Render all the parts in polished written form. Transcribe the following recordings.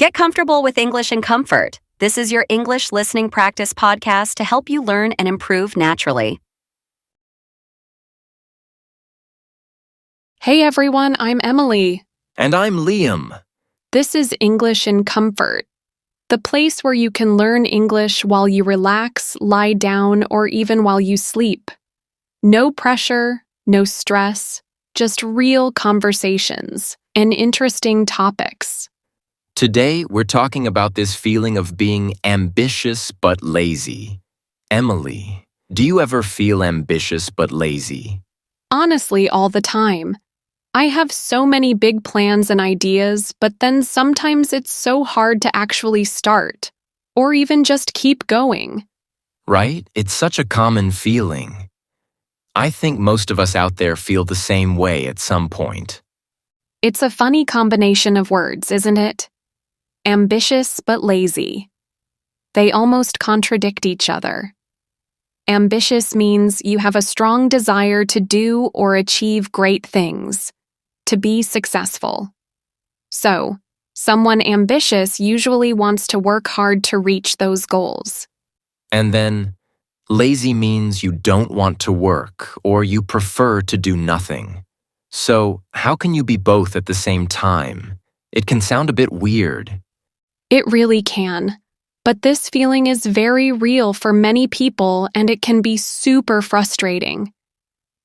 Get comfortable with English in comfort. This is your English listening practice podcast to help you learn and improve naturally. Hey everyone, I'm Emily. And I'm Liam. This is English in Comfort, the place where you can learn English while you relax, lie down, or even while you sleep. No pressure, no stress, just real conversations and interesting topics. Today, we're talking about this feeling of being ambitious but lazy. Emily, do you ever feel ambitious but lazy? Honestly, all the time. I have so many big plans and ideas, but then sometimes it's so hard to actually start, or even just keep going. Right? It's such a common feeling. I think most of us out there feel the same way at some point. It's a funny combination of words, isn't it? Ambitious but lazy. They almost contradict each other. Ambitious means you have a strong desire to do or achieve great things, to be successful. So, someone ambitious usually wants to work hard to reach those goals. And then, lazy means you don't want to work or you prefer to do nothing. So, how can you be both at the same time? It can sound a bit weird. It really can. But this feeling is very real for many people and it can be super frustrating.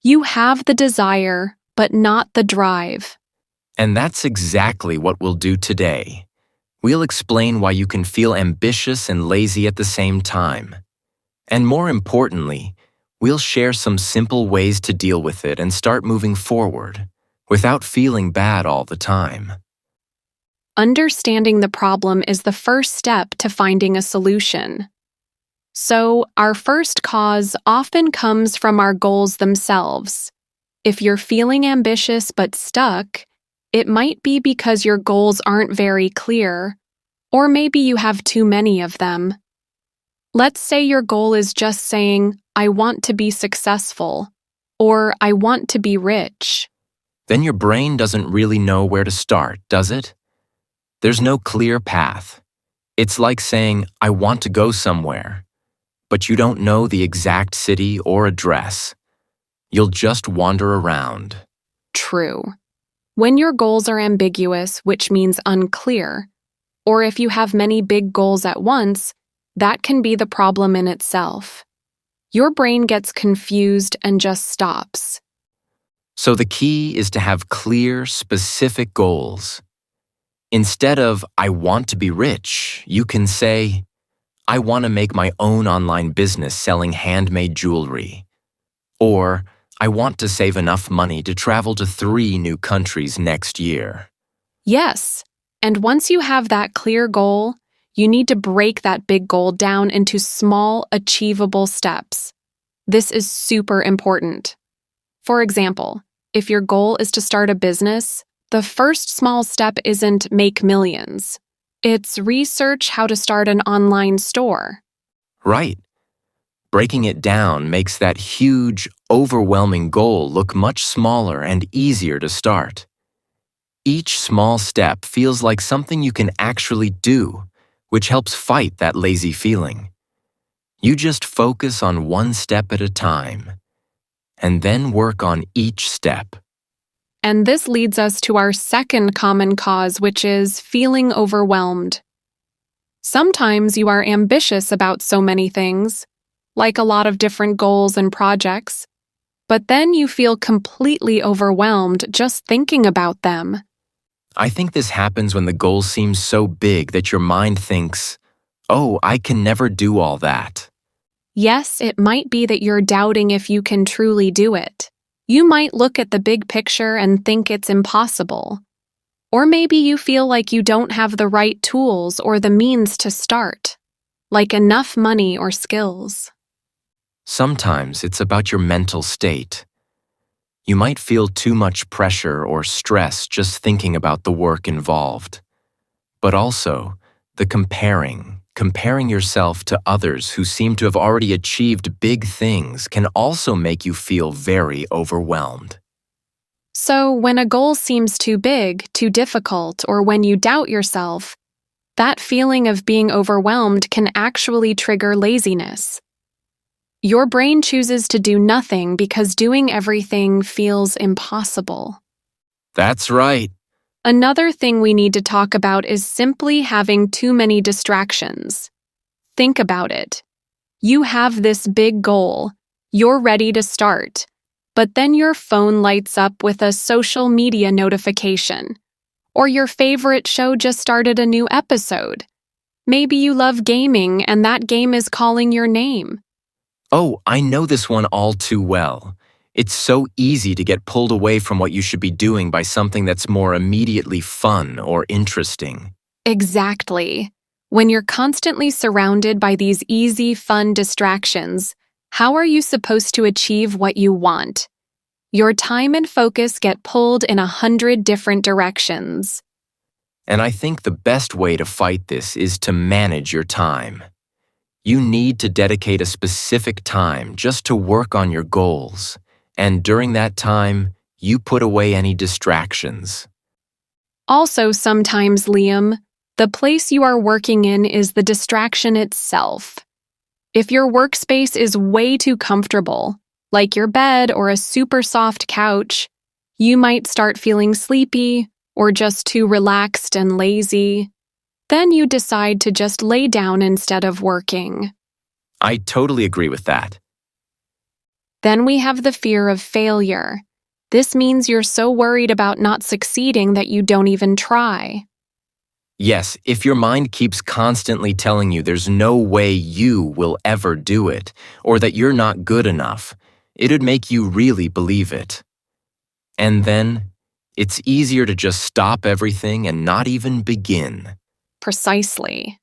You have the desire, but not the drive. And that's exactly what we'll do today. We'll explain why you can feel ambitious and lazy at the same time. And more importantly, we'll share some simple ways to deal with it and start moving forward without feeling bad all the time. Understanding the problem is the first step to finding a solution. So, our first cause often comes from our goals themselves. If you're feeling ambitious but stuck, it might be because your goals aren't very clear, or maybe you have too many of them. Let's say your goal is just saying, I want to be successful, or I want to be rich. Then your brain doesn't really know where to start, does it? There's no clear path. It's like saying, I want to go somewhere, but you don't know the exact city or address. You'll just wander around. True. When your goals are ambiguous, which means unclear, or if you have many big goals at once, that can be the problem in itself. Your brain gets confused and just stops. So the key is to have clear, specific goals. Instead of, I want to be rich, you can say, I want to make my own online business selling handmade jewelry. Or, I want to save enough money to travel to 3 new countries next year. Yes, and once you have that clear goal, you need to break that big goal down into small, achievable steps. This is super important. For example, if your goal is to start a business, the first small step isn't make millions. It's research how to start an online store. Right. Breaking it down makes that huge, overwhelming goal look much smaller and easier to start. Each small step feels like something you can actually do, which helps fight that lazy feeling. You just focus on one step at a time, and then work on each step. And this leads us to our second common cause, which is feeling overwhelmed. Sometimes you are ambitious about so many things, like a lot of different goals and projects, but then you feel completely overwhelmed just thinking about them. I think this happens when the goal seems so big that your mind thinks, oh, I can never do all that. Yes, it might be that you're doubting if you can truly do it. You might look at the big picture and think it's impossible. Or maybe you feel like you don't have the right tools or the means to start, like enough money or skills. Sometimes it's about your mental state. You might feel too much pressure or stress just thinking about the work involved. But also, the comparing yourself to others who seem to have already achieved big things can also make you feel very overwhelmed. So when a goal seems too big, too difficult, or when you doubt yourself, That feeling of being overwhelmed can actually trigger laziness. Your brain chooses to do nothing because doing everything feels impossible. That's right. Another thing we need to talk about is simply having too many distractions. Think about it. You have this big goal. You're ready to start. But then your phone lights up with a social media notification. Or your favorite show just started a new episode. Maybe you love gaming and that game is calling your name. Oh, I know this one all too well. It's so easy to get pulled away from what you should be doing by something that's more immediately fun or interesting. Exactly. When you're constantly surrounded by these easy, fun distractions, how are you supposed to achieve what you want? Your time and focus get pulled in 100 different directions. And I think the best way to fight this is to manage your time. You need to dedicate a specific time just to work on your goals, and during that time, you put away any distractions. Also, sometimes, Liam, the place you are working in is the distraction itself. If your workspace is way too comfortable, like your bed or a super soft couch, you might start feeling sleepy or just too relaxed and lazy. Then you decide to just lay down instead of working. I totally agree with that. Then we have the fear of failure. This means you're so worried about not succeeding that you don't even try. Yes, if your mind keeps constantly telling you there's no way you will ever do it, or that you're not good enough, it'd make you really believe it. And then, it's easier to just stop everything and not even begin. Precisely.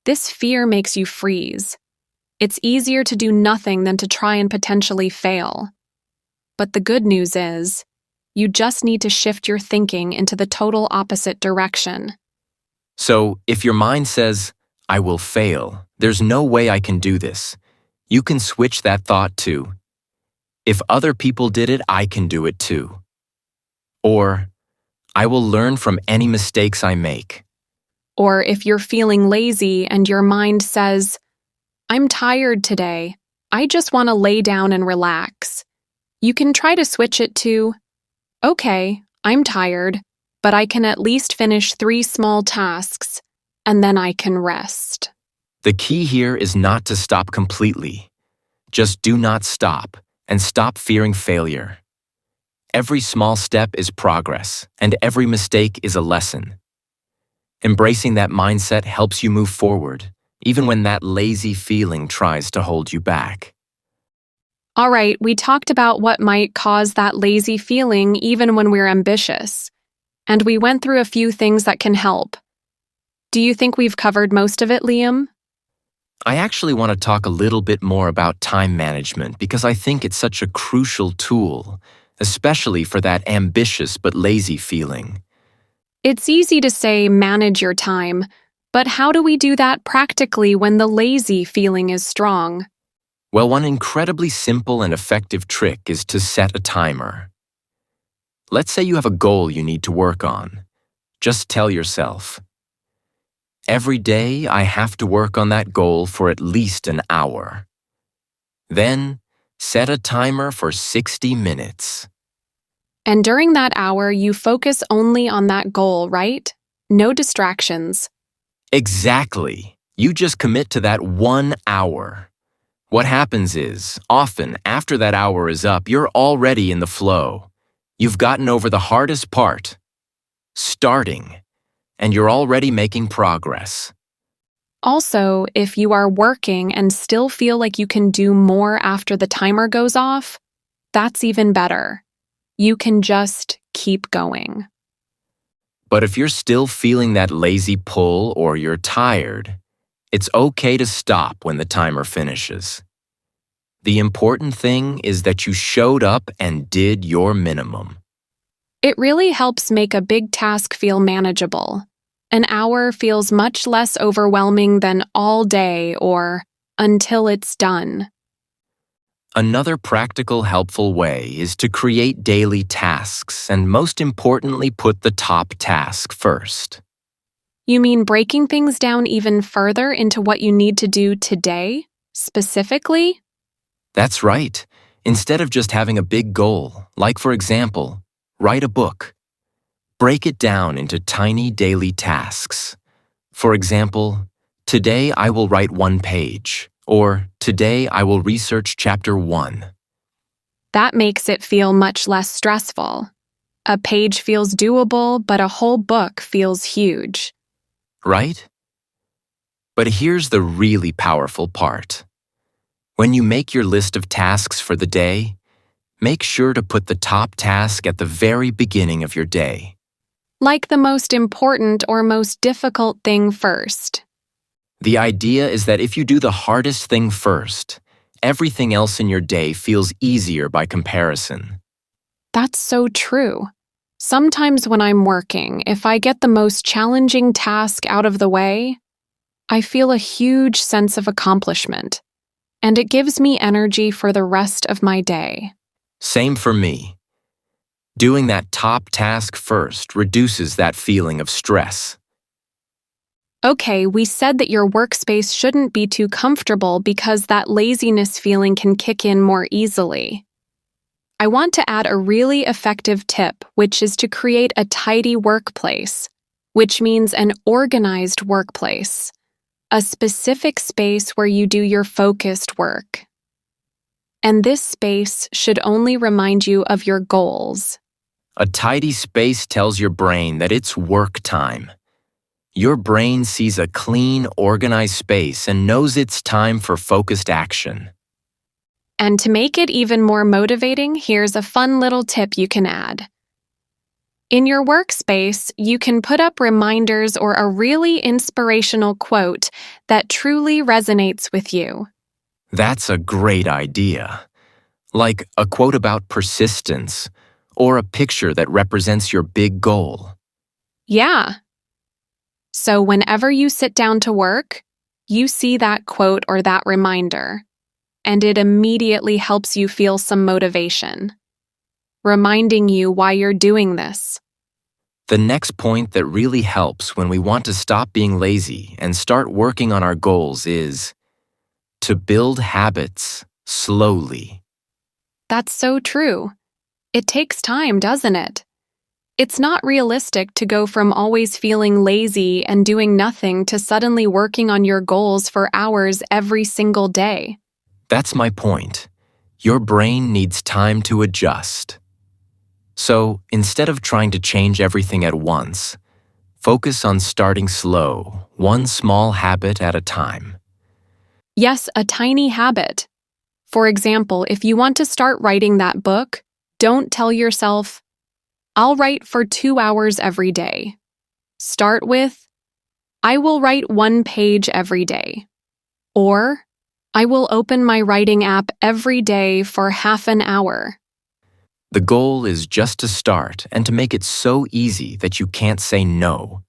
This fear makes you freeze. It's easier to do nothing than to try and potentially fail. But the good news is, you just need to shift your thinking into the total opposite direction. So, if your mind says, I will fail, there's no way I can do this, you can switch that thought to, if other people did it, I can do it too. Or, I will learn from any mistakes I make. Or if you're feeling lazy and your mind says, I'm tired today, I just want to lay down and relax, you can try to switch it to, okay, I'm tired, but I can at least finish 3 small tasks, and then I can rest. The key here is not to stop completely. Just do not stop, and stop fearing failure. Every small step is progress, and every mistake is a lesson. Embracing that mindset helps you move forward, even when that lazy feeling tries to hold you back. All right, we talked about what might cause that lazy feeling even when we're ambitious. And we went through a few things that can help. Do you think we've covered most of it, Liam? I actually want to talk a little bit more about time management because I think it's such a crucial tool, especially for that ambitious but lazy feeling. It's easy to say manage your time, but how do we do that practically when the lazy feeling is strong? Well, one incredibly simple and effective trick is to set a timer. Let's say you have a goal you need to work on. Just tell yourself, every day I have to work on that goal for at least an hour. Then, set a timer for 60 minutes. And during that hour, you focus only on that goal, right? No distractions. Exactly. You just commit to that 1 hour. What happens is, often after that hour is up, you're already in the flow. You've gotten over the hardest part, starting, and you're already making progress. Also, if you are working and still feel like you can do more after the timer goes off, that's even better. You can just keep going. But if you're still feeling that lazy pull or you're tired, it's okay to stop when the timer finishes. The important thing is that you showed up and did your minimum. It really helps make a big task feel manageable. An hour feels much less overwhelming than all day or until it's done. Another practical, helpful way is to create daily tasks and most importantly, put the top task first. You mean breaking things down even further into what you need to do today, specifically? That's right. Instead of just having a big goal, like for example, write a book, break it down into tiny daily tasks. For example, today I will write 1 page, or today I will research chapter 1. That makes it feel much less stressful. A page feels doable, but a whole book feels huge. Right? But here's the really powerful part. When you make your list of tasks for the day, make sure to put the top task at the very beginning of your day. Like the most important or most difficult thing first. The idea is that if you do the hardest thing first, everything else in your day feels easier by comparison. That's so true. Sometimes when I'm working, if I get the most challenging task out of the way, I feel a huge sense of accomplishment, and it gives me energy for the rest of my day. Same for me. Doing that top task first reduces that feeling of stress. Okay, we said that your workspace shouldn't be too comfortable because that laziness feeling can kick in more easily. I want to add a really effective tip, which is to create a tidy workplace, which means an organized workplace, a specific space where you do your focused work. And this space should only remind you of your goals. A tidy space tells your brain that it's work time. Your brain sees a clean, organized space and knows it's time for focused action. And to make it even more motivating, here's a fun little tip you can add. In your workspace, you can put up reminders or a really inspirational quote that truly resonates with you. That's a great idea. Like a quote about persistence, or a picture that represents your big goal. Yeah. So whenever you sit down to work, you see that quote or that reminder, and it immediately helps you feel some motivation, reminding you why you're doing this. The next point that really helps when we want to stop being lazy and start working on our goals is to build habits slowly. That's so true. It takes time, doesn't it? It's not realistic to go from always feeling lazy and doing nothing to suddenly working on your goals for hours every single day. That's my point. Your brain needs time to adjust. So, instead of trying to change everything at once, focus on starting slow, one small habit at a time. Yes, a tiny habit. For example, if you want to start writing that book, don't tell yourself, I'll write for 2 hours every day. Start with, I will write 1 page every day. Or, I will open my writing app every day for half an hour. The goal is just to start and to make it so easy that you can't say no.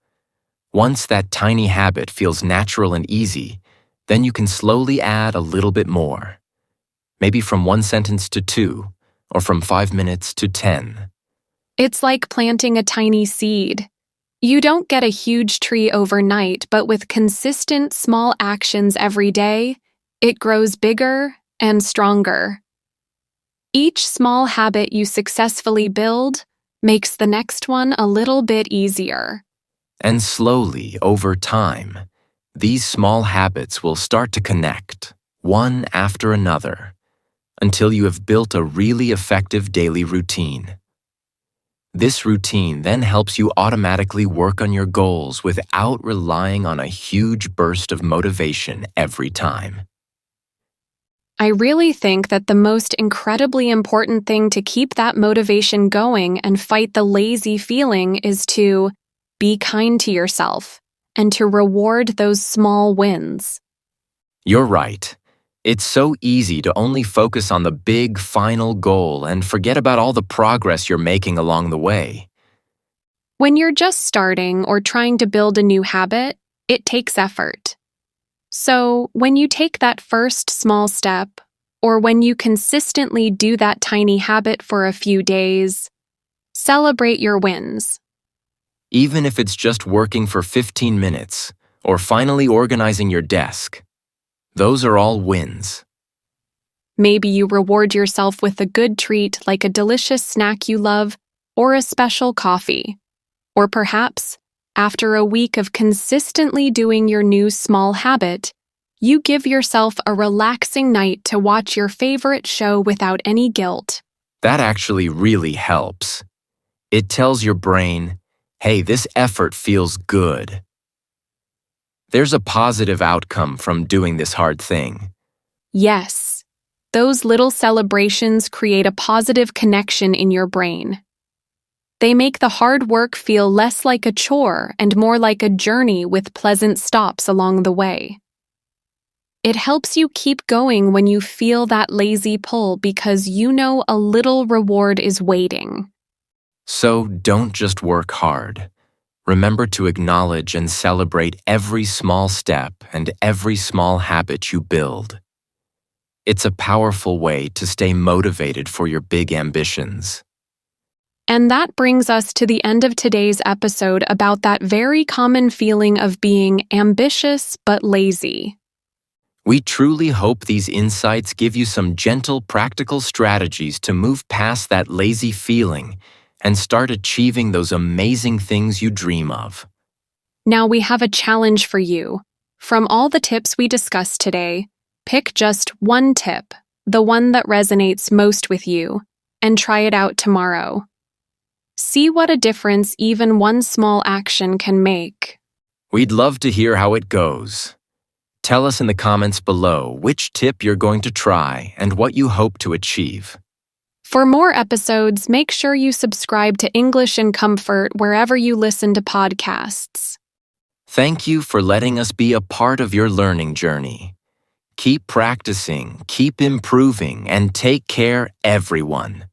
Once that tiny habit feels natural and easy, then you can slowly add a little bit more. Maybe from 1 sentence to 2, or from 5 minutes to 10. It's like planting a tiny seed. You don't get a huge tree overnight, but with consistent small actions every day, it grows bigger and stronger. Each small habit you successfully build makes the next one a little bit easier. And slowly, over time, these small habits will start to connect, one after another, until you have built a really effective daily routine. This routine then helps you automatically work on your goals without relying on a huge burst of motivation every time. I really think that the most incredibly important thing to keep that motivation going and fight the lazy feeling is to be kind to yourself and to reward those small wins. You're right. It's so easy to only focus on the big final goal and forget about all the progress you're making along the way. When you're just starting or trying to build a new habit, it takes effort. So, when you take that first small step, or when you consistently do that tiny habit for a few days, celebrate your wins. even if it's just working for 15 minutes or finally organizing your desk. Those are all wins. Maybe you reward yourself with a good treat like a delicious snack you love or a special coffee. Or perhaps, after a week of consistently doing your new small habit, you give yourself a relaxing night to watch your favorite show without any guilt. That actually really helps. It tells your brain, hey, this effort feels good. There's a positive outcome from doing this hard thing. Yes, those little celebrations create a positive connection in your brain. They make the hard work feel less like a chore and more like a journey with pleasant stops along the way. It helps you keep going when you feel that lazy pull because you know a little reward is waiting. So don't just work hard. Remember to acknowledge and celebrate every small step and every small habit you build. It's a powerful way to stay motivated for your big ambitions. And that brings us to the end of today's episode about that very common feeling of being ambitious but lazy. We truly hope these insights give you some gentle, practical strategies to move past that lazy feeling and start achieving those amazing things you dream of. Now we have a challenge for you. From all the tips we discussed today, pick just one tip, the one that resonates most with you, and try it out tomorrow. See what a difference even one small action can make. We'd love to hear how it goes. Tell us in the comments below which tip you're going to try and what you hope to achieve. For more episodes, make sure you subscribe to English in Comfort wherever you listen to podcasts. Thank you for letting us be a part of your learning journey. Keep practicing, keep improving, and take care, everyone.